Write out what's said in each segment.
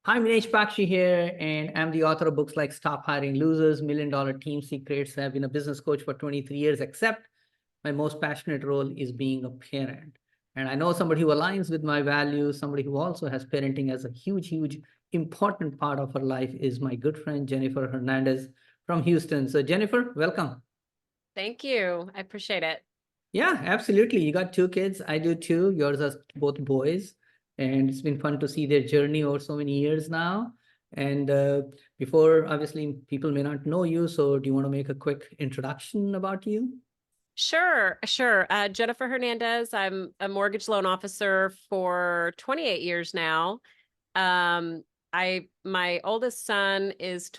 Hi, Minesh Baxi here, and I'm the author of books like Stop Hiring Losers, Million Dollar Team Secrets. I've been a business coach for 23 years, except my most passionate role is being a parent. And I know somebody who aligns with my values, somebody who also has parenting as a huge, important part of her life is my good friend, Jennifer Hernandez from Houston. So, Jennifer, welcome. Thank you. I appreciate it. Yeah, absolutely. You got two kids. I do too. Yours are both boys. And it's been fun to see their journey over so many years now. And before, obviously, people may not know you. So, do you want to make a quick introduction about you? Sure. Jennifer Hernandez. I'm a mortgage loan officer for 28 years now. Um, my oldest son is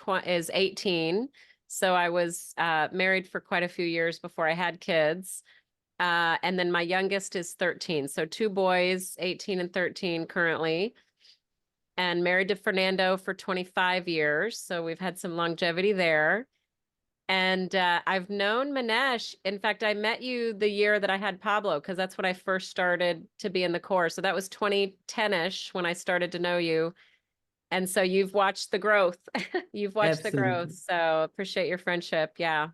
18, so I was married for quite a few years before I had kids. And then my youngest is 13. So two boys, 18 and 13 currently, and married to Fernando for 25 years. So we've had some longevity there. And I've known Minesh. In fact, I met you the year that I had Pablo, because that's when I first started to be in the course. So that was 2010-ish when I started to know you. And so you've watched the growth. You've watched the growth. Absolutely. So appreciate your friendship. Yeah.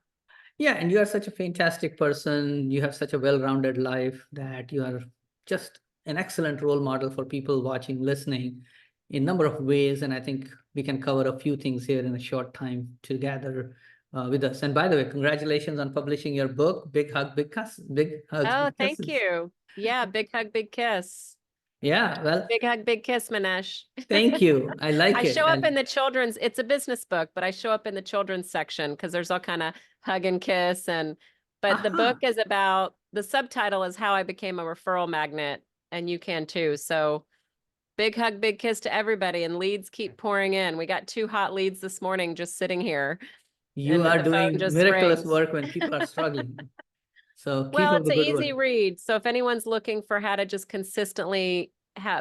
Yeah. And you are such a fantastic person. You have such a well rounded life that you are just an excellent role model for people watching, listening in a number of ways. And I think we can cover a few things here in a short time together with us. And by the way, congratulations on publishing your book, Big Hug, Big Cuss, Big Hugs, Oh, Big thank Kisses. you. Yeah. Big hug, big kiss. Yeah, well, Big hug, big kiss, Minesh. thank you. I like I it. show up in the children's, it's a business book, but I show up in the children's section because there's all kind of hug and kiss. But the book Aha. is about, the subtitle is How I Became a Referral Magnet, and you can too. So big hug, big kiss to everybody, and leads keep pouring in. We got 2 hot leads this morning just sitting here, You and are the phone doing just miraculous rings. work when people are struggling. So keep Well, up it's the an good easy work. read. So if anyone's looking for how to just consistently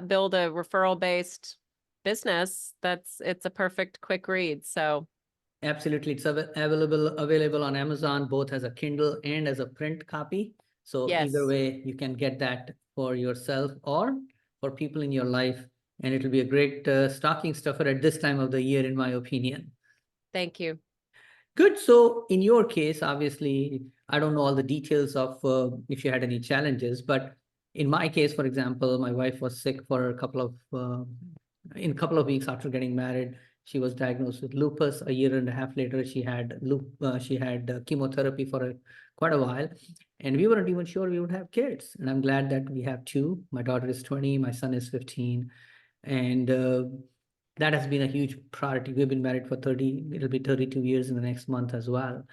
build a referral based business, it's a perfect quick read. So Absolutely. It's available on Amazon, both as a Kindle and as a print copy. So either yes, way, you can get that for yourself or for people in your life. And it'll be a great stocking stuffer at this time of the year, in my opinion. thank you. Good. So in your case, obviously, I don't know all the details of if you had any challenges, but in my case, for example, my wife was sick for a couple of in a couple of weeks after getting married. She was diagnosed with lupus. A year and a half later, she had chemotherapy for quite a while, and we weren't even sure we would have kids. And I'm glad that we have two. My daughter is 20, my son is 15, and that has been a huge priority. We've been married for 30, it'll be 32 years in the next month as well.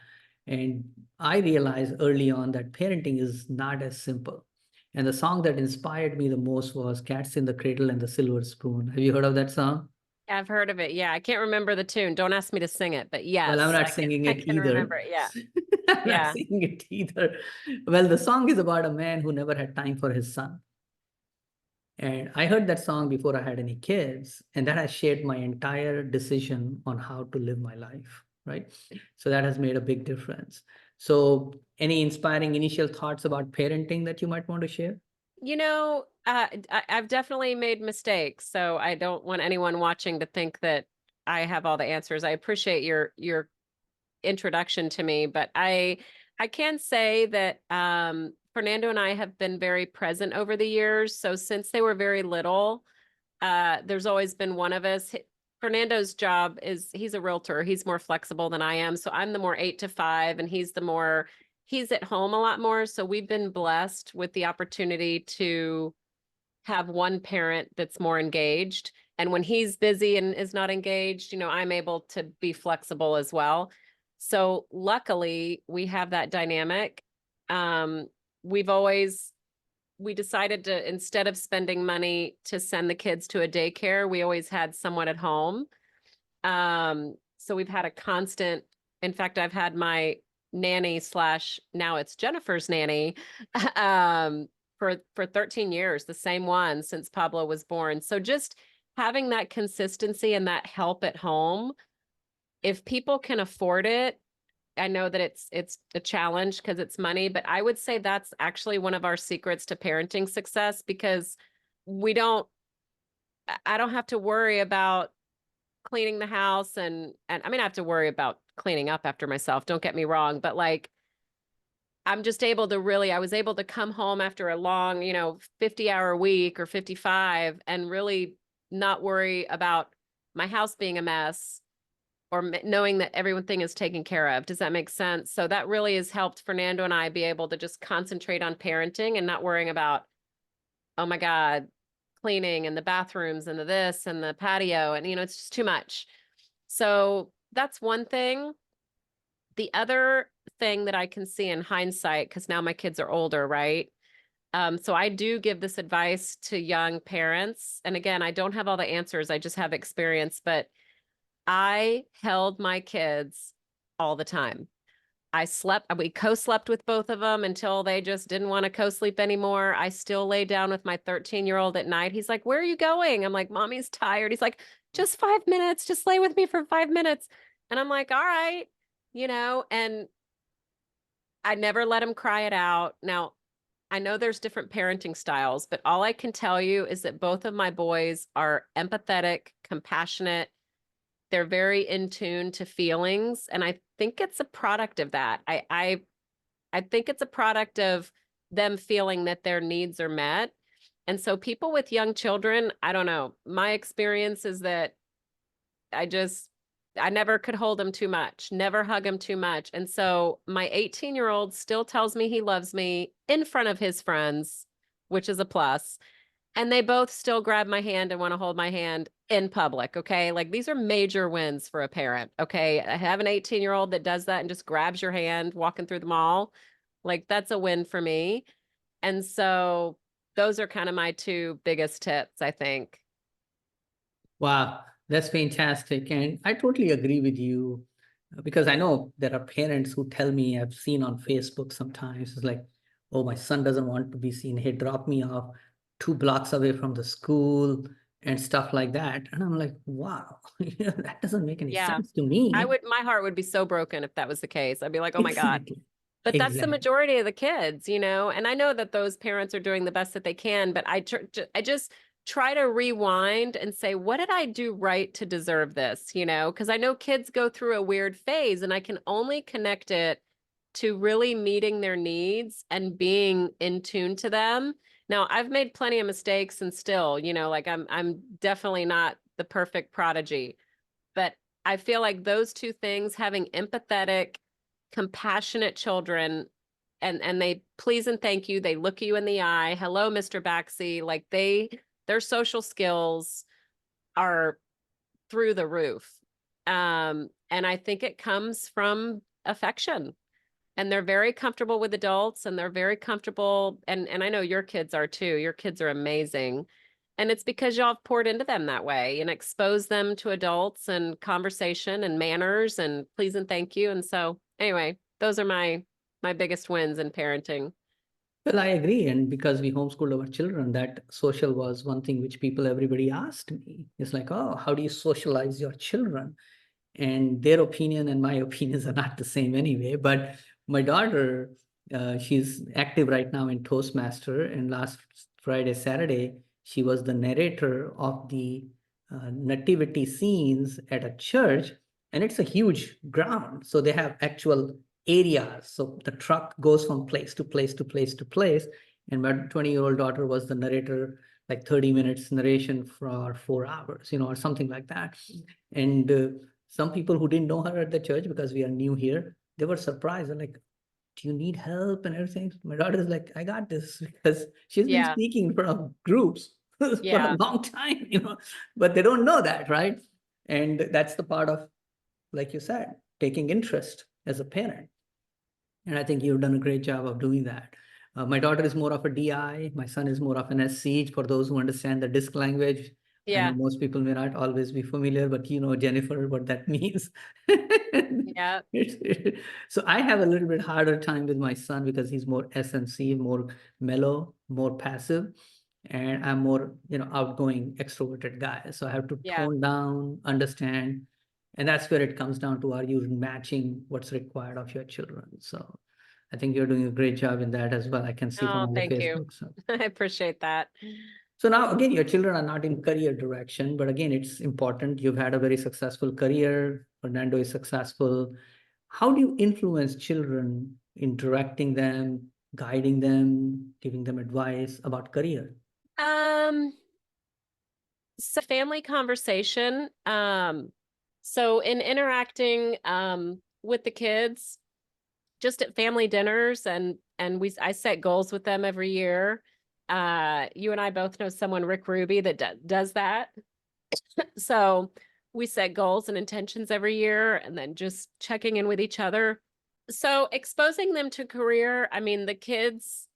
And I realized early on that parenting is not as simple. And the song that inspired me the most was Cats in the Cradle and the Silver Spoon. Have you heard of that song? I've heard of it. Yeah, I can't remember the tune. Don't ask me to sing it, but Well, I'm yes, not I can singing I it can either. remember it. Yeah. I'm not Yeah. singing it either. Well, the song is about a man who never had time for his son. And I heard that song before I had any kids, and that has shaped my entire decision on how to live my life, right? So that has made a big difference. So, any inspiring initial thoughts about parenting that you might want to share? I've definitely made mistakes, so I don't want anyone watching to think that I have all the answers. I appreciate your introduction to me, but I can say that Fernando and I have been very present over the years. So since they were very little, there's always been one of us. Fernando's job is he's a realtor. He's more flexible than I am. So I'm the more 8 to 5, and he's at home a lot more. So we've been blessed with the opportunity to have one parent that's more engaged. And when he's busy and is not engaged, I'm able to be flexible as well. So luckily we have that dynamic. Um, we've always we decided to, instead of spending money to send the kids to a daycare, we always had someone at home. So we've had a constant, in fact, I've had my nanny slash now it's Jennifer's nanny um, for 13 years, the same one since Pablo was born. So just having that consistency and that help at home, if people can afford it, I know that it's a challenge because it's money, but I would say that's actually one of our secrets to parenting success, because we don't I don't have to worry about cleaning the house and I mean, I have to worry about cleaning up after myself. Don't get me wrong, but like, I'm just able to really, I was able to come home after a long, 50-hour week or 55 and really not worry about my house being a mess or knowing that everything is taken care of. Does that make sense? So that really has helped Fernando and I be able to just concentrate on parenting and not worrying about, oh my God, cleaning and the bathrooms and the this and the patio. And, it's just too much. So that's one thing. The other thing that I can see in hindsight, because now my kids are older, right? So I do give this advice to young parents. And again, I don't have all the answers. I just have experience, but I held my kids all the time. We co-slept with both of them until they just didn't want to co-sleep anymore. I still lay down with my 13-year-old at night. He's like, "Where are you going?" I'm like, "Mommy's tired." He's like, "Just 5 minutes, just lay with me for 5 minutes." And I'm like, "All right," and I never let him cry it out. Now, I know there's different parenting styles, but all I can tell you is that both of my boys are empathetic, compassionate. They're very in tune to feelings, and I think it's a product of that. I think it's a product of them feeling that their needs are met. And so people with young children, I don't know. My experience is that I never could hold him too much, never hug him too much. And so my 18-year-old still tells me he loves me in front of his friends, which is a plus. And they both still grab my hand and want to hold my hand in public. Okay. Like these are major wins for a parent. Okay. I have an 18-year-old that does that and just grabs your hand walking through the mall. Like that's a win for me. And so those are kind of my two biggest tips, I think. Wow, that's fantastic. And I totally agree with you because I know there are parents who tell me, I've seen on Facebook sometimes, it's like, oh, my son doesn't want to be seen. He dropped me off 2 blocks away from the school and stuff like that. And I'm like, wow, that doesn't make any Yeah. sense to me. My heart would be so broken if that was the case. I'd be like, oh my God. Exactly. But that's the Exactly. majority of the kids, and I know that those parents are doing the best that they can, but I just try to rewind and say, what did I do right to deserve this? Because I know kids go through a weird phase and I can only connect it to really meeting their needs and being in tune to them. Now, I've made plenty of mistakes and still, like I'm definitely not the perfect prodigy, but I feel like those two things, having empathetic, compassionate children, and they please and thank you, they look you in the eye, hello, Mr. Baxi, like their social skills are through the roof. And I think it comes from affection. And they're very comfortable with adults and they're very comfortable. And I know your kids are too. Your kids are amazing. And it's because y'all have poured into them that way and exposed them to adults and conversation and manners and please and thank you. And so anyway, those are my biggest wins in parenting. Well, I agree. And because we homeschooled our children, that social was one thing which everybody asked me. It's like, oh, how do you socialize your children? And their opinion and my opinions are not the same anyway. But my daughter, she's active right now in Toastmaster, and last Friday, Saturday, she was the narrator of the nativity scenes at a church, and it's a huge ground, so they have actual areas. So the truck goes from place to place to place to place, and my 20-year-old daughter was the narrator, like 30 minutes narration for 4 hours, or something like that. And some people who didn't know her at the church because we are new here, they were surprised. They're like, do you need help and everything? My daughter is like, I got this because she's been Yeah. speaking in front of groups for a Yeah. long time, but they don't know that, right? And that's the part of, like you said, taking interest as a parent. And I think you've done a great job of doing that. My daughter is more of a DI. My son is more of an SC. For those who understand the disc language, I know Yeah. most people may not always be familiar, but Jennifer, what that means. Yeah. So I have a little bit harder time with my son because he's more SNC, more mellow, more passive. And I'm more, outgoing, extroverted guy. So I have to Yeah. tone down, understand, and that's where it comes down to, are you matching what's required of your children? So I think you're doing a great job in that as well. I can see from Oh, all the thank you. Facebook. So I appreciate that. So now again, your children are not in career direction, but again, it's important. You've had a very successful career. Fernando is successful. How do you influence children in directing them, guiding them, giving them advice about career? So family conversation. So in interacting with the kids, just at family dinners, and I set goals with them every year. You and I both know someone, Rick Ruby, that does that. So we set goals and intentions every year, and then just checking in with each other. So exposing them to career, I mean, the kids,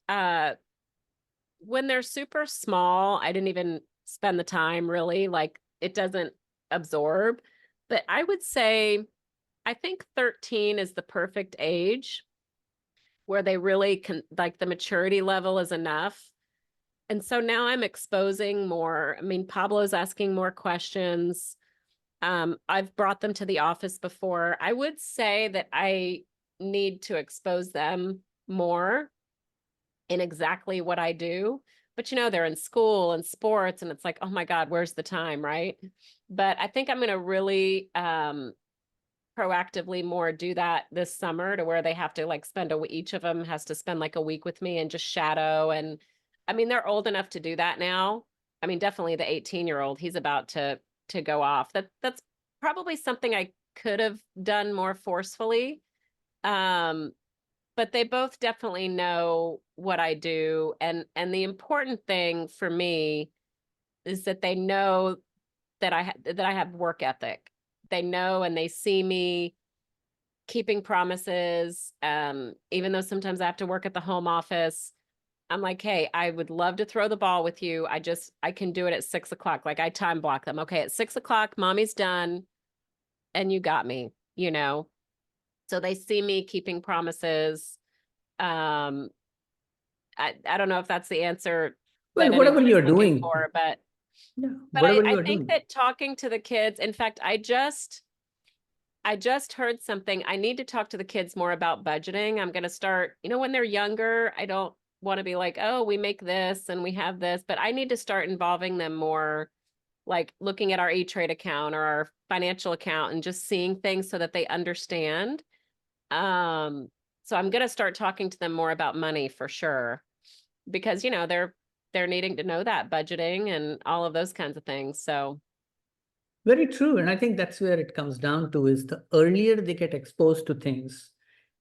when they're super small, I didn't even spend the time really, like it doesn't absorb. But I would say, I think 13 is the perfect age where they really can, like the maturity level is enough. And so now I'm exposing more. I mean, Pablo's asking more questions. I've brought them to the office before. I would say that I need to expose them more in exactly what I do. But they're in school and sports, and it's like, oh my God, where's the time, right? But I think I'm going to really proactively more do that this summer, to where they have to like each of them has to spend like a week with me and just shadow. And I mean, they're old enough to do that now. I mean, definitely the 18-year-old, he's about to go off. That's probably something I could have done more forcefully. But they both definitely know what I do. And the important thing for me is that they know that I have work ethic. They know and they see me keeping promises. Even though sometimes I have to work at the home office, I'm like, hey, I would love to throw the ball with you. I can do it at 6 o'clock. Like I time block them. Okay, at 6 o'clock, mommy's done and you got me. So they see me keeping promises. I don't know if that's the answer Well, that whatever anyone is you're looking doing, for, but yeah, but I, whatever I you are think doing. that talking to the kids, in fact, I just heard something. I need to talk to the kids more about budgeting. I'm going to start, when they're younger, I don't want to be like, oh, we make this and we have this, but I need to start involving them more, like looking at our E-Trade account or our financial account and just seeing things so that they understand. So I'm going to start talking to them more about money for sure, because, they're needing to know that budgeting and all of those kinds of things. So Very true. And I think that's where it comes down to is the earlier they get exposed to things.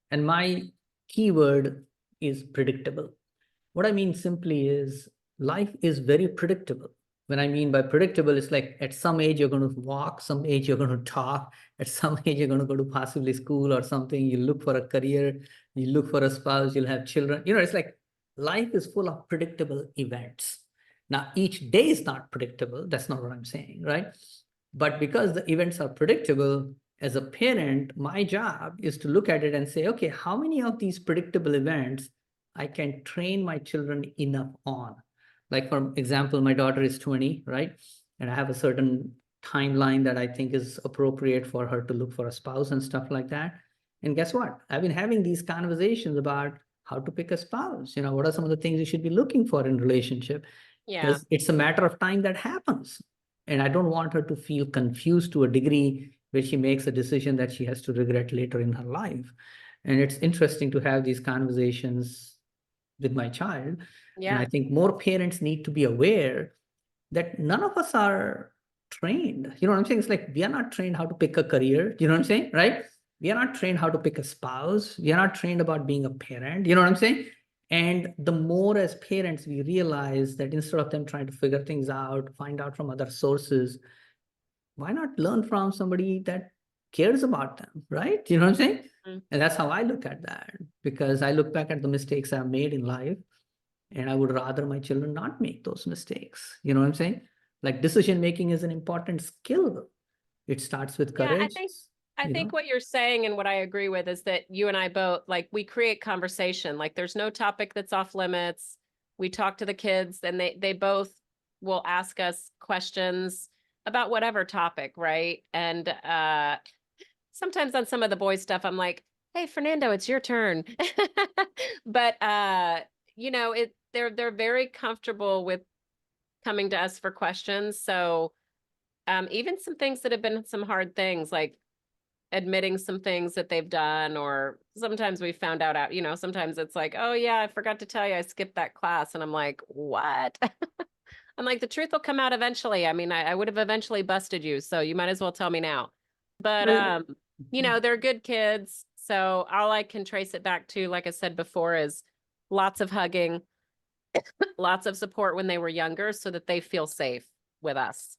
And my keyword is predictable. What I mean simply is life is very predictable. When I mean by predictable, it's like at some age you're going to walk, some age you're going to talk, at some age you're going to go to possibly school or something. You look for a career, you look for a spouse, you'll have children. It's like life is full of predictable events. Now, each day is not predictable. That's not what I'm saying, right? But because the events are predictable, as a parent, my job is to look at it and say, okay, how many of these predictable events I can train my children enough on? Like, for example, my daughter is 20, right? And I have a certain timeline that I think is appropriate for her to look for a spouse and stuff like that. And guess what? I've been having these conversations about how to pick a spouse. What are some of the things you should be looking for in relationship? yeah, Because it's a matter of time that happens. And I don't want her to feel confused to a degree where she makes a decision that she has to regret later in her life. And it's interesting to have these conversations with my child. And I yeah, think more parents need to be aware that none of us are trained. You know what I'm saying? It's like we are not trained how to pick a career. You know what I'm saying? Right? We are not trained how to pick a spouse. We are not trained about being a parent. You know what I'm saying? And the more as parents, we realize that instead of them trying to figure things out, find out from other sources, why not learn from somebody that cares about them, right? You know what I'm saying? mm, And that's how I look at that, because I look back at the mistakes I've made in life, and I would rather my children not make those mistakes. You know what I'm saying? Like decision making is an important skill. It starts with yeah. I courage, think I you think know. what you're saying, and what I agree with, is that you and I both, like, we create conversation. Like there's no topic that's off limits. We talk to the kids, and they both will ask us questions about whatever topic, right? And sometimes on some of the boys stuff, I'm like, hey, Fernando, it's your turn. But they're very comfortable with coming to us for questions. So even some things that have been some hard things, like admitting some things that they've done, or sometimes we found out, sometimes it's like, oh yeah, I forgot to tell you I skipped that class. And I'm like, what? I'm like, the truth will come out eventually. I mean, I would have eventually busted you, so you might as well tell me now. But Well, they're good kids. So all I can trace it back to, like I said before, is lots of hugging, lots of support when they were younger so that they feel safe with us.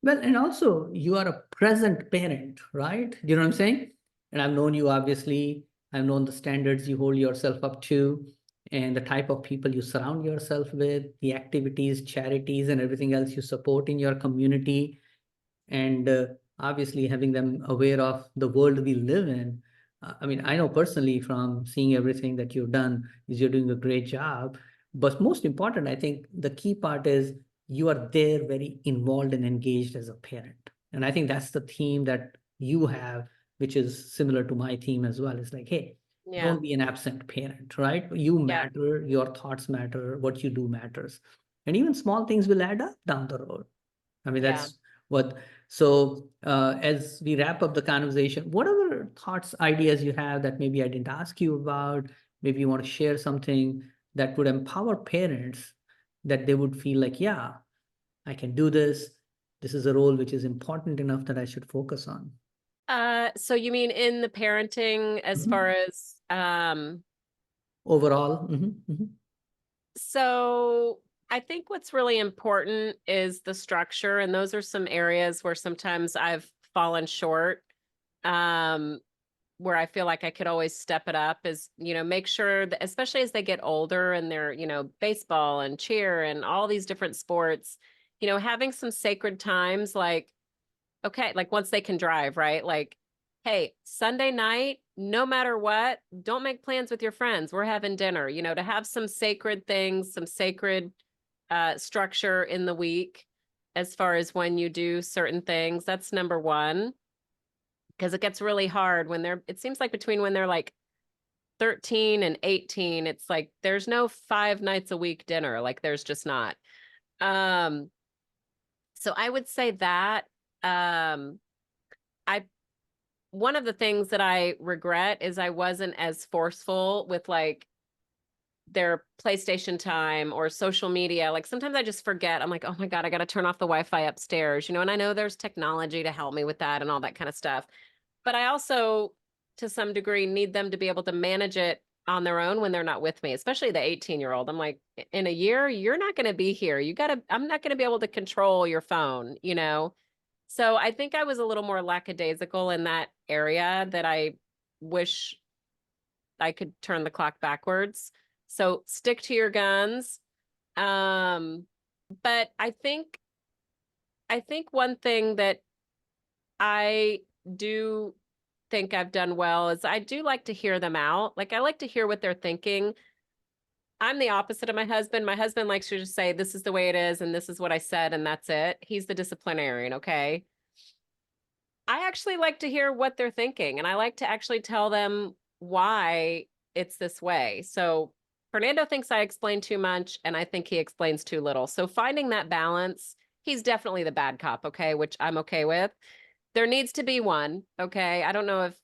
well, and also you are a present parent, right? You know what I'm saying? And I've known you, obviously. I've known the standards you hold yourself up to and the type of people you surround yourself with, the activities, charities, and everything else you support in your community. And obviously having them aware of the world we live in. I mean, I know personally from seeing everything that you've done is you're doing a great job. But most important, I think the key part is you are there very involved and engaged as a parent. And I think that's the theme that you have, which is similar to my theme as well. It's like, hey, Yeah. don't be an absent parent, right? You Yeah. matter, your thoughts matter, what you do matters. And even small things will add up down the road. I mean, Yeah. that's what. So, as we wrap up the conversation, what other thoughts, ideas you have that maybe I didn't ask you about? Maybe you want to share something that would empower parents that they would feel like, yeah, I can do this. This is a role which is important enough that I should focus on. So you mean in the parenting as far Mhm. as Overall. so I think what's really important is the structure, and those are some areas where sometimes I've fallen short. Um, where I feel like I could always step it up is, make sure that, especially as they get older and they're, baseball and cheer and all these different sports, having some sacred times, like, okay, like once they can drive, right? Like, hey, Sunday night, no matter what, don't make plans with your friends. We're having dinner, to have some sacred things, some sacred structure in the week as far as when you do certain things. That's number one. Because it gets really hard it seems like between when they're like 13 and 18, it's like there's no 5 nights a week dinner. Like there's just not. Um, so I would say that um I one of the things that I regret is I wasn't as forceful with like their PlayStation time or social media. Like sometimes I just forget. I'm like, oh my God, I got to turn off the Wi-Fi upstairs, and I know there's technology to help me with that and all that kind of stuff. But I also, to some degree, need them to be able to manage it on their own when they're not with me, especially the 18-year-old. I'm like, in a year, you're not going to be here. I'm not going to be able to control your phone. So I think I was a little more lackadaisical in that area that I wish I could turn the clock backwards. So stick to your guns. Um, but I think one thing that I do think I've done well is I do like to hear them out. Like I like to hear what they're thinking. I'm the opposite of my husband. My husband likes to just say, this is the way it is, and this is what I said, and that's it. He's the disciplinarian, okay? I actually like to hear what they're thinking, and I like to actually tell them why it's this way. So Fernando thinks I explain too much, and I think he explains too little. So finding that balance, he's definitely the bad cop, okay, which I'm okay with. There needs to be one, okay? I don't know if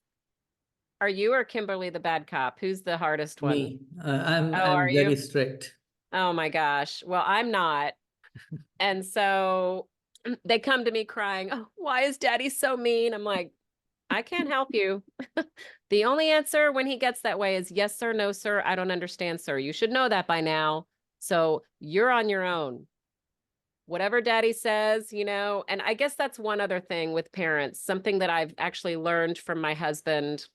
are you or Kimberly the bad cop? Who's the hardest one? Me, Oh, are I'm very you? strict. Oh my gosh. Well, I'm not. And so they come to me crying, "Oh, why is daddy so mean?" I'm like, "I can't help you." The only answer when he gets that way is yes, sir, no, sir. I don't understand, sir. You should know that by now. So you're on your own. Whatever daddy says, and I guess that's one other thing with parents, something that I've actually learned from my husband,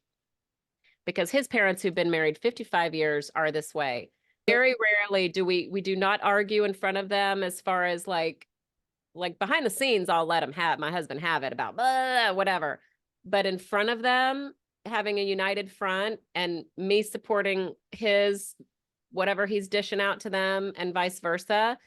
because his parents, who've been married 55 years, are this way. Very rarely do we do not argue in front of them, as far as like behind the scenes. I'll let him have my husband have it about blah, whatever. But in front of them, having a united front and me supporting his whatever he's dishing out to them and vice versa,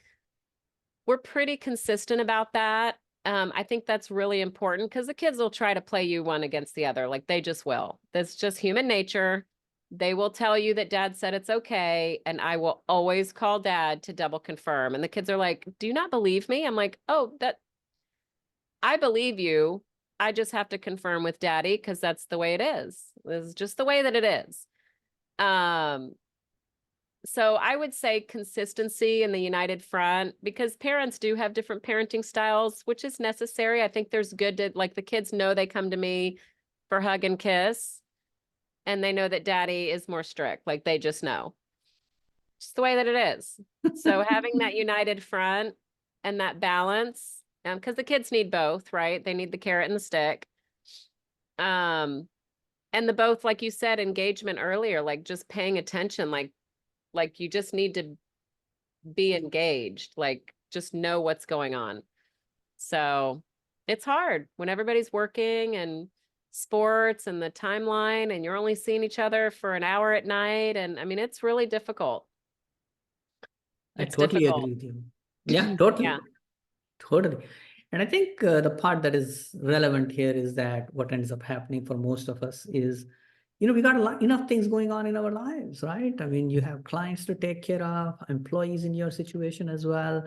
we're pretty consistent about that. I think that's really important because the kids will try to play you one against the other. Like they just will. That's just human nature. They will tell you that dad said it's okay. And I will always call dad to double confirm. And the kids are like, do you not believe me? I'm like, oh, I believe you. I just have to confirm with daddy because that's the way it is. This is just the way that it is. So I would say consistency in the united front, because parents do have different parenting styles, which is necessary. I think there's good to, like, the kids know they come to me for hug and kiss, and they know that daddy is more strict. Like, they just know. Just the way that it is. So having that united front and that balance, because the kids need both, right? They need the carrot and the stick. And the both, like you said, engagement earlier, like just paying attention, like you just need to be engaged, like just know what's going on. So it's hard when everybody's working and sports and the timeline, and you're only seeing each other for an hour at night. And I mean, it's really difficult. I It's totally difficult. agree with you. Yeah, totally. Yeah. Totally. And I think the part that is relevant here is that what ends up happening for most of us is, we got enough things going on in our lives, right? I mean, you have clients to take care of, employees in your situation as well.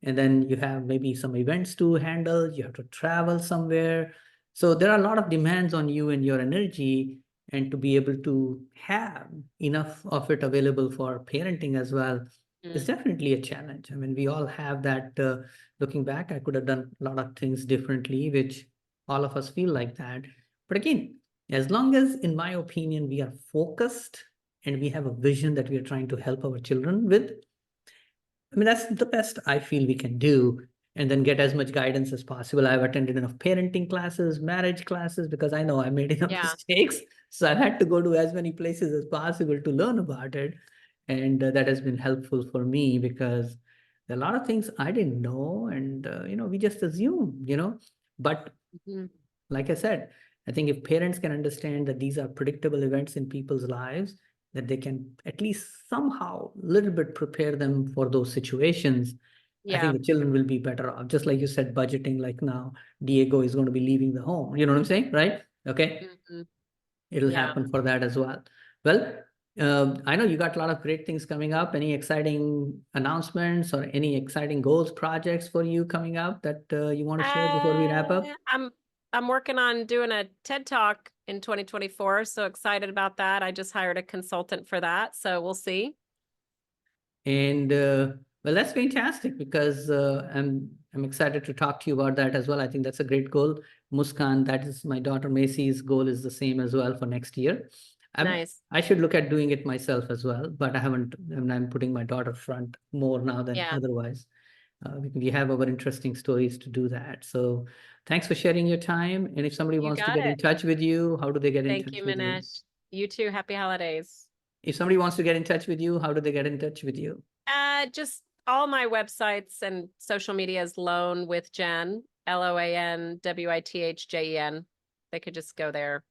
And then you have maybe some events to handle, you have to travel somewhere. So there are a lot of demands on you and your energy, and to be able to have enough of it available for parenting as well is definitely a challenge. I mean, we all have that. Looking back, I could have done a lot of things differently, which all of us feel like that. But again, as long as, in my opinion, we are focused and we have a vision that we are trying to help our children with, I mean, that's the best I feel we can do. And then get as much guidance as possible. I've attended enough parenting classes, marriage classes, because I know I made enough Yeah. mistakes. So I've had to go to as many places as possible to learn about it. And that has been helpful for me, because there are a lot of things I didn't know. And, we just assume, but Mhm. like I said, I think if parents can understand that these are predictable events in people's lives, that they can at least somehow a little bit prepare them for those situations, I Yeah. think the children will be better off. Just like you said, budgeting, like now, Diego is going to be leaving the home. You know what I'm saying? Right? Okay. Mhm. It'll Yeah. happen for that as well. Well, I know you got a lot of great things coming up. Any exciting announcements or any exciting goals, projects for you coming up that you want to share before we wrap up? I'm working on doing a TED Talk in 2024. So excited about that. I just hired a consultant for that. So we'll see. And well, that's fantastic, because I'm excited to talk to you about that as well. I think that's a great goal. Muskan, that is my daughter Macy's goal, is the same as well for next year. Nice. I should look at doing it myself as well, but I haven't. I mean, I'm putting my daughter front more now than Yeah. otherwise. We have our interesting stories to do that. So thanks for sharing your time. And if somebody You wants to got get in it. touch with you, how do they get in Thank touch you, with you? Minesh. You too. Happy holidays. If somebody wants to get in touch with you, how do they get in touch with you? Just all my websites and social media is Loan with Jen, LOANWITHJEN. They could just go there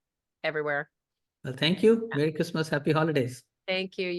everywhere. Well, thank you. Merry Christmas. Happy holidays. Thank you.